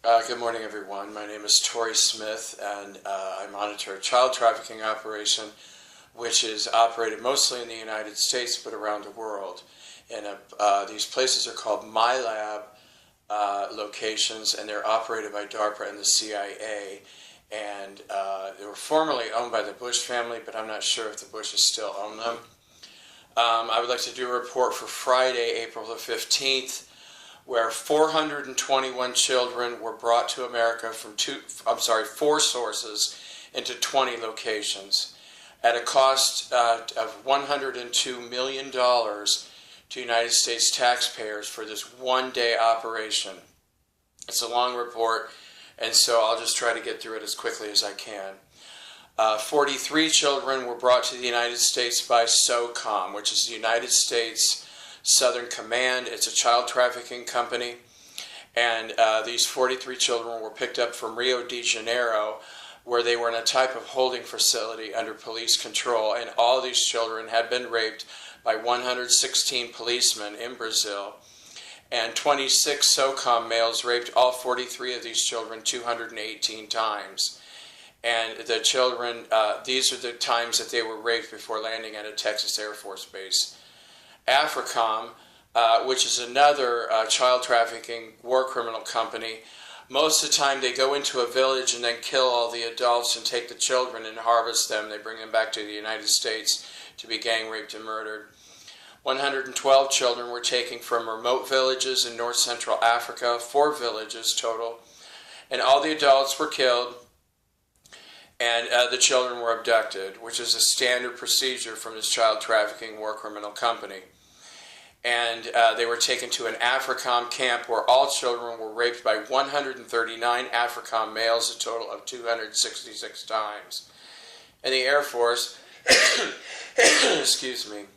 Good morning, everyone. My name is Tori Smith, and I monitor a child trafficking operation, which is operated mostly in the United States, but around the world. And these places are called MILABS locations, and they're operated by DARPA and the CIA. And they were formerly owned by the Bush family, but I'm not sure if the Bushes still own them. I would like to do a report for Friday, April the 15th. Where 421 children were brought to America from four sources into 20 locations at a cost of $102 million to United States taxpayers for this one-day operation. It's a long report, and so I'll just try to get through it as quickly as I can. 43 children were brought to the United States by SOCOM, which is the United States Southern Command. It's a child trafficking company, and these 43 children were picked up from Rio de Janeiro, where they were in a type of holding facility under police control, and all these children had been raped by 116 policemen in Brazil, and 26 SOCOM males raped all 43 of these children 218 times. And the children, these are the times that they were raped before landing at a Texas Air Force base. AFRICOM, which is another child trafficking war criminal company, most of the time they go into a village and then kill all the adults and take the children and harvest them. They bring them back to the United States to be gang raped and murdered. 112 children were taken from remote villages in north central Africa, 4 villages total, and all the adults were killed and the children were abducted, which is a standard procedure from this child trafficking war criminal company. And they were taken to an AFRICOM camp where all children were raped by 139 AFRICOM males, a total of 266 times. And the Air Force, excuse me,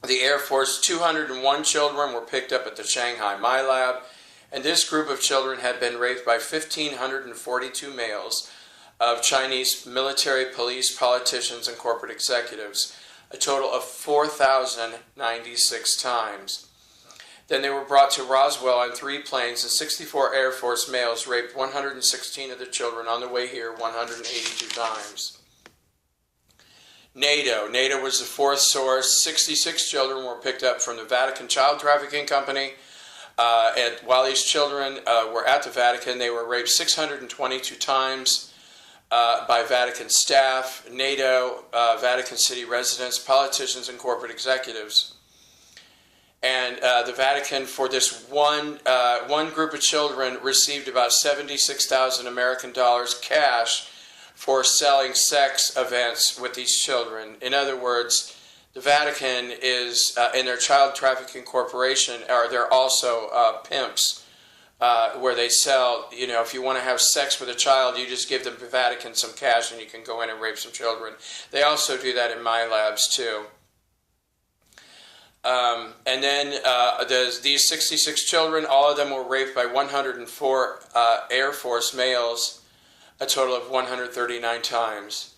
the Air Force, 201 children were picked up at the Shanghai MILAB, and this group of children had been raped by 1,542 males of Chinese military, police, politicians, and corporate executives, a total of 4,096 times. Then they were brought to Roswell on 3 planes, and 64 Air Force males raped 116 of the children on the way here 182 times. NATO was the 4th source. 66 children were picked up from the Vatican Child Trafficking Company. And while these children were at the Vatican, they were raped 622 times. By Vatican staff, NATO, Vatican City residents, politicians, and corporate executives. And the Vatican, for this one group of children, received about 76,000 American dollars cash for selling sex events with these children. In other words, the Vatican is, in their child trafficking corporation, they're also pimps. Where they sell, if you want to have sex with a child, you just give the Vatican some cash and you can go in and rape some children. They also do that in MILABS too. And then these 66 children, all of them were raped by 104 Air Force males, a total of 139 times.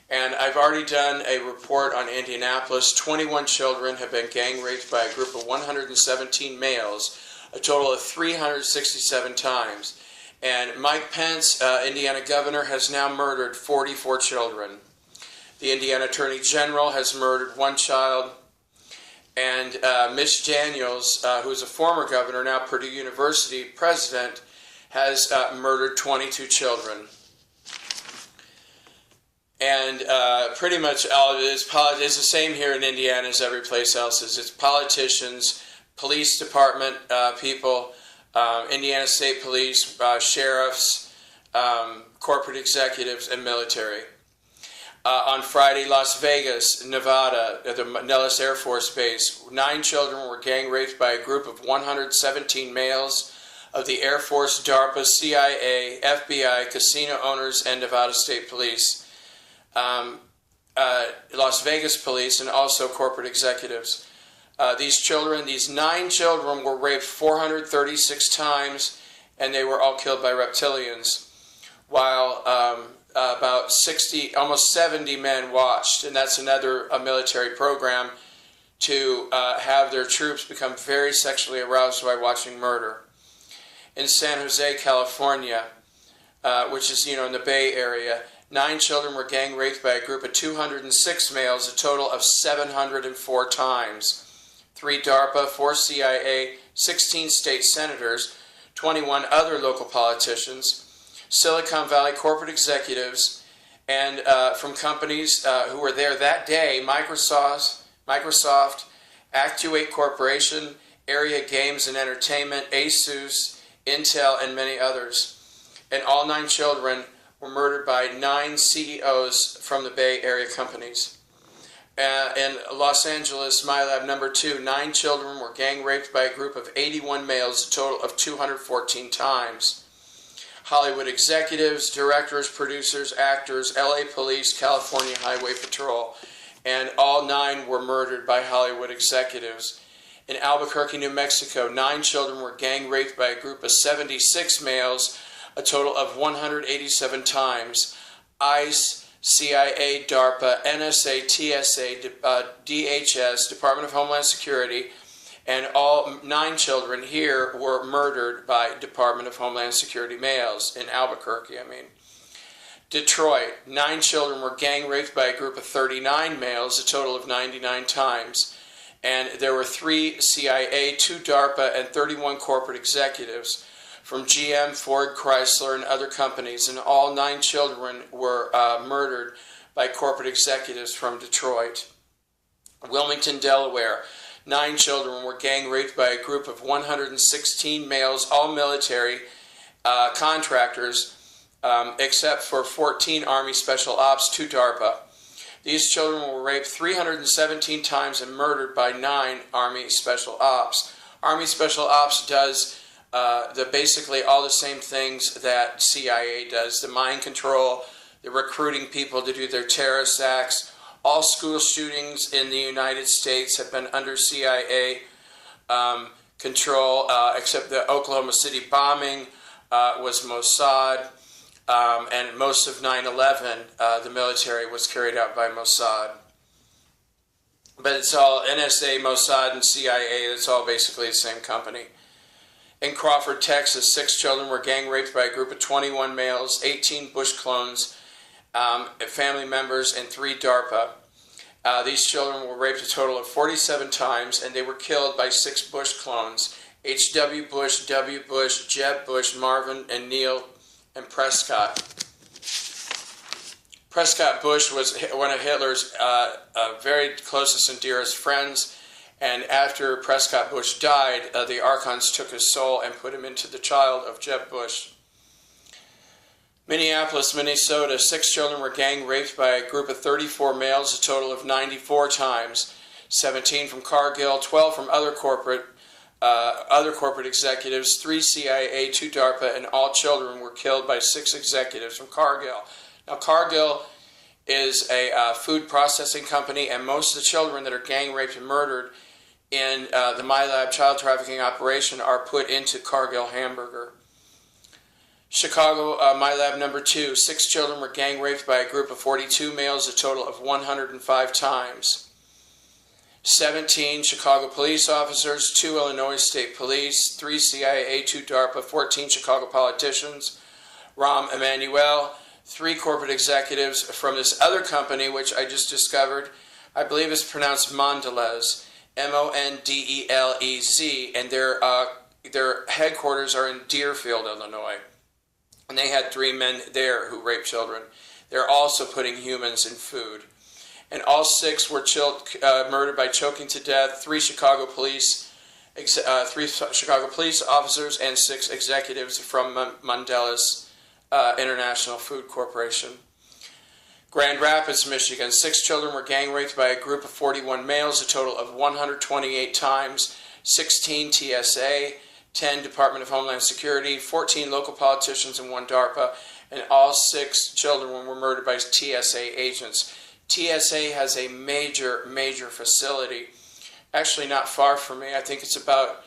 And I've already done a report on Indianapolis. 21 children have been gang raped by a group of 117 males, a total of 367 times. And Mike Pence, Indiana governor, has now murdered 44 children. The Indiana Attorney General has murdered 1 child. And Mitch Daniels, who is a former governor, now Purdue University president, has murdered 22 children. And pretty much all it is, it's the same here in Indiana as every place else. It's politicians, police department people, Indiana State Police, sheriffs, corporate executives, and military. On Friday, Las Vegas, Nevada, at the Nellis Air Force Base, 9 children were gang raped by a group of 117 males of the Air Force, DARPA, CIA, FBI, casino owners, and Nevada State Police, Las Vegas Police, and also corporate executives. These 9 children were raped 436 times, and they were all killed by reptilians, while about 60, almost 70 men watched. And that's another military program to have their troops become very sexually aroused by watching murder. In San Jose, California, which is, in the Bay Area, 9 children were gang raped by a group of 206 males, a total of 704 times. 3 DARPA, 4 CIA, 16 state senators, 21 other local politicians, Silicon Valley corporate executives, and from companies who were there that day: Microsoft, Actuate Corporation, Area Games and Entertainment, ASUS, Intel, and many others. And all 9 children were murdered by 9 CEOs from the Bay Area companies. In Los Angeles, MILAB number 2, 9 children were gang raped by a group of 81 males, a total of 214 times. Hollywood executives, directors, producers, actors, LA Police, California Highway Patrol, and all 9 were murdered by Hollywood executives. In Albuquerque, New Mexico, 9 children were gang raped by a group of 76 males, a total of 187 times. ICE, CIA, DARPA, NSA, TSA, DHS, Department of Homeland Security, and all 9 children here were murdered by Department of Homeland Security males in Albuquerque, Detroit, 9 children were gang raped by a group of 39 males, a total of 99 times. And there were 3 CIA, 2 DARPA, and 31 corporate executives from GM, Ford, Chrysler, and other companies, and all 9 children were murdered by corporate executives from Detroit. Wilmington, Delaware, 9 children were gang raped by a group of 116 males, all military contractors, except for 14 Army Special Ops, 2 DARPA. These children were raped 317 times and murdered by 9 Army Special Ops. Army Special Ops does basically all the same things that CIA does: the mind control, the recruiting people to do their terrorist acts. All school shootings in the United States have been under CIA control, except the Oklahoma City bombing was Mossad, and most of 9/11, the military was carried out by Mossad. But it's all NSA, Mossad, and CIA. It's all basically the same company. In Crawford, Texas, 6 children were gang raped by a group of 21 males, 18 Bush clones, family members, and 3 DARPA. These children were raped a total of 47 times, and they were killed by 6 Bush clones: H.W. Bush, W. Bush, Jeb Bush, Marvin, and Neil, and Prescott. Prescott Bush was one of Hitler's very closest and dearest friends. And after Prescott Bush died, the Archons took his soul and put him into the child of Jeb Bush. Minneapolis, Minnesota, 6 children were gang raped by a group of 34 males, a total of 94 times. 17 from Cargill, 12 from other corporate executives, 3 CIA, 2 DARPA, and all children were killed by 6 executives from Cargill. Now, Cargill is a food processing company, and most of the children that are gang raped and murdered in the MILAB child trafficking operation are put into Cargill Hamburger. Chicago, MILAB number 2, 6 children were gang raped by a group of 42 males, a total of 105 times. 17 Chicago police officers, 2 Illinois State Police, 3 CIA, 2 DARPA, 14 Chicago politicians, Rahm Emanuel, 3 corporate executives from this other company, which I just discovered. I believe it's pronounced Mondelez, Mondelez, and their headquarters are in Deerfield, Illinois. And they had 3 men there who raped children. They're also putting humans in food. And all 6 were murdered by choking to death. 3 Chicago police officers and 6 executives from Mondelez International Food Corporation. Grand Rapids, Michigan, 6 children were gang raped by a group of 41 males, a total of 128 times. 16 TSA, 10 Department of Homeland Security, 14 local politicians, and 1 DARPA, and all 6 children were murdered by TSA agents. TSA has a major facility, actually not far from me. I think it's about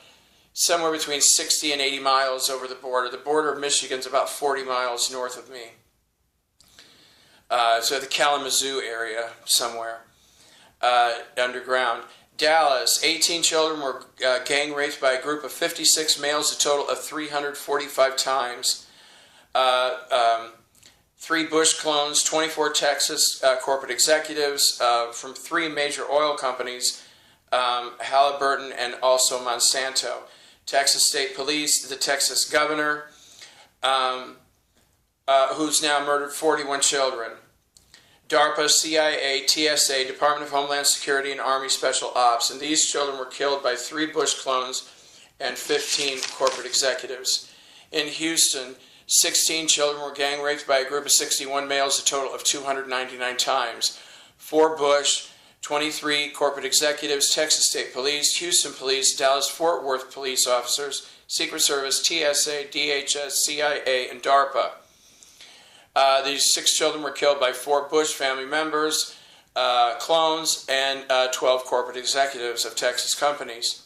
somewhere between 60 and 80 miles over the border. The border of Michigan's about 40 miles north of me. So the Kalamazoo area somewhere, underground. Dallas, 18 children were gang raped by a group of 56 males, a total of 345 times. 3 Bush clones, 24 Texas corporate executives from 3 major oil companies, Halliburton and also Monsanto. Texas State Police, the Texas governor, who's now murdered 41 children. DARPA, CIA, TSA, Department of Homeland Security, and Army Special Ops. And these children were killed by 3 Bush clones and 15 corporate executives. In Houston, 16 children were gang raped by a group of 61 males, a total of 299 times. 4 Bush, 23 corporate executives, Texas State Police, Houston Police, Dallas-Fort Worth police officers, Secret Service, TSA, DHS, CIA, and DARPA. These 6 children were killed by 4 Bush family members, clones, and 12 corporate executives of Texas companies.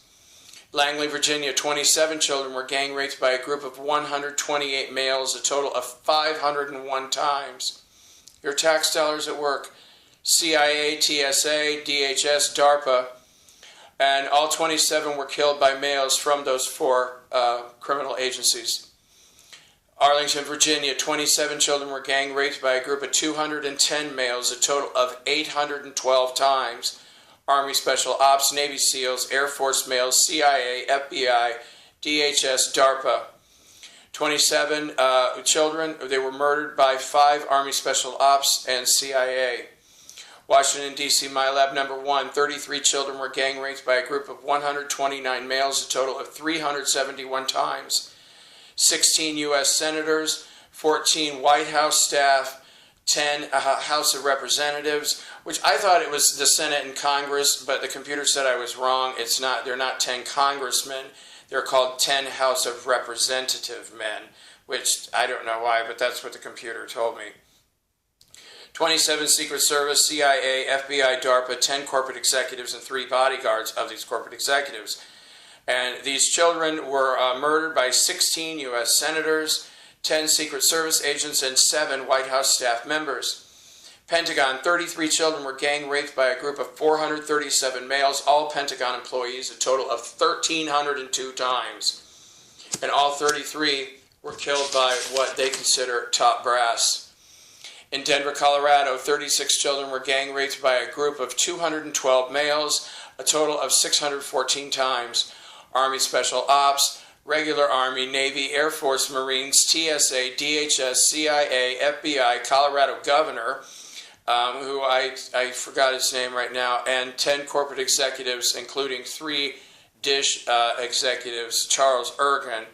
Langley, Virginia, 27 children were gang raped by a group of 128 males, a total of 501 times. Your tax dollars at work. CIA, TSA, DHS, DARPA, and all 27 were killed by males from those 4 criminal agencies. Arlington, Virginia, 27 children were gang raped by a group of 210 males, a total of 812 times. Army Special Ops, Navy SEALs, Air Force males, CIA, FBI, DHS, DARPA. 27 children, they were murdered by 5 Army Special Ops and CIA. Washington, D.C. MILAB number 1, 33 children were gang raped by a group of 129 males, a total of 371 times. 16 U.S. senators, 14 White House staff, 10 House of Representatives, which I thought it was the Senate and Congress, but the computer said I was wrong. It's not. They're not 10 congressmen. They're called 10 House of Representative men, which I don't know why, but that's what the computer told me. 27 Secret Service, CIA, FBI, DARPA, 10 corporate executives, and 3 bodyguards of these corporate executives. And these children were murdered by 16 U.S. senators, 10 Secret Service agents, and 7 White House staff members. Pentagon, 33 children were gang raped by a group of 437 males, all Pentagon employees, a total of 1,302 times. And all 33 were killed by what they consider top brass. In Denver, Colorado, 36 children were gang raped by a group of 212 males, a total of 614 times. Army Special Ops, regular Army, Navy, Air Force, Marines, TSA, DHS, CIA, FBI, Colorado governor, who I forgot his name right now, and 10 corporate executives, including 3 Dish executives. Charles Ergen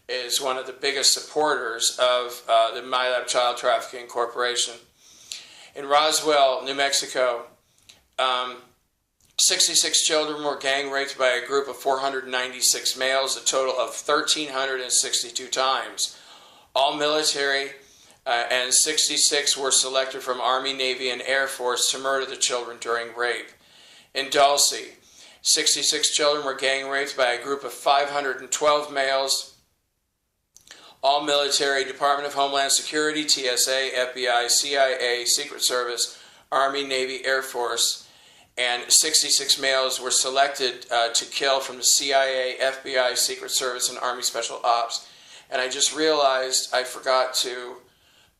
is one of the biggest supporters of the MILABS Child Trafficking Corporation. In Roswell, New Mexico, 66 children were gang raped by a group of 496 males, a total of 1,362 times. All military and 66 were selected from Army, Navy, and Air Force to murder the children during rape. In Dulce, 66 children were gang raped by a group of 512 males, all military, Department of Homeland Security, TSA, FBI, CIA, Secret Service, Army, Navy, Air Force, and 66 males were selected to kill from the CIA, FBI, Secret Service, and Army Special Ops. And I just realized I forgot to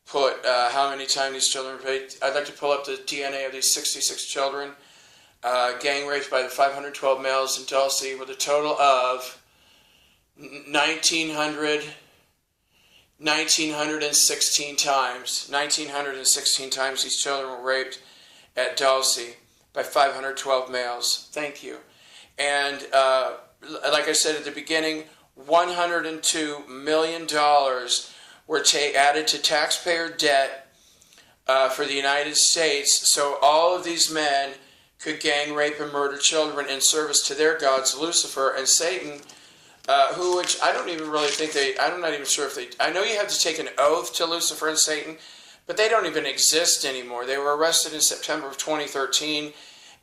put how many times these children were raped. I'd like to pull up the DNA of these 66 children gang raped by the 512 males in Dulce, with a total of 1,916 times. 1,916 times these children were raped at Dulce by 512 males. Thank you. And like I said at the beginning, $102 million were added to taxpayer debt for the United States, so all of these men could gang rape and murder children in service to their gods, Lucifer and Satan, which I don't even really think I'm not even sure if I know you have to take an oath to Lucifer and Satan, but they don't even exist anymore. They were arrested in September of 2013,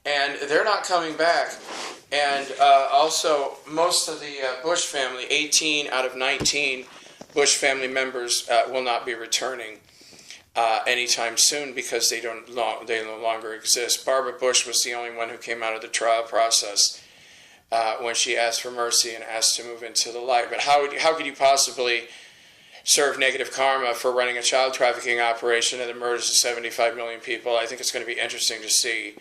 and they're not coming back. And also, most of the Bush family, 18 out of 19 Bush family members, will not be returning. anytime soon because they no longer exist. Barbara Bush was the only one who came out of the trial process when she asked for mercy and asked to move into the light. But how could you possibly serve negative karma for running a child trafficking operation and the murders of 75 million people? I think it's going to be interesting to see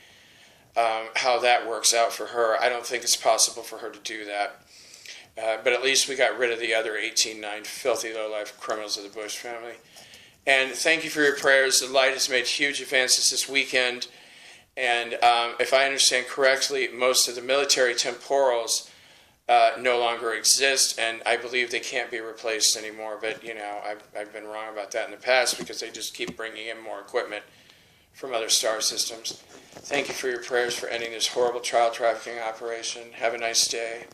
how that works out for her. I don't think it's possible for her to do that. But at least we got rid of the other 18-9 filthy low-life criminals of the Bush family. And thank you for your prayers. The light has made huge advances this weekend. And if I understand correctly, most of the military temporals no longer exist, and I believe they can't be replaced anymore. But, you know, I've been wrong about that in the past because they just keep bringing in more equipment from other star systems. Thank you for your prayers for ending this horrible child trafficking operation. Have a nice day.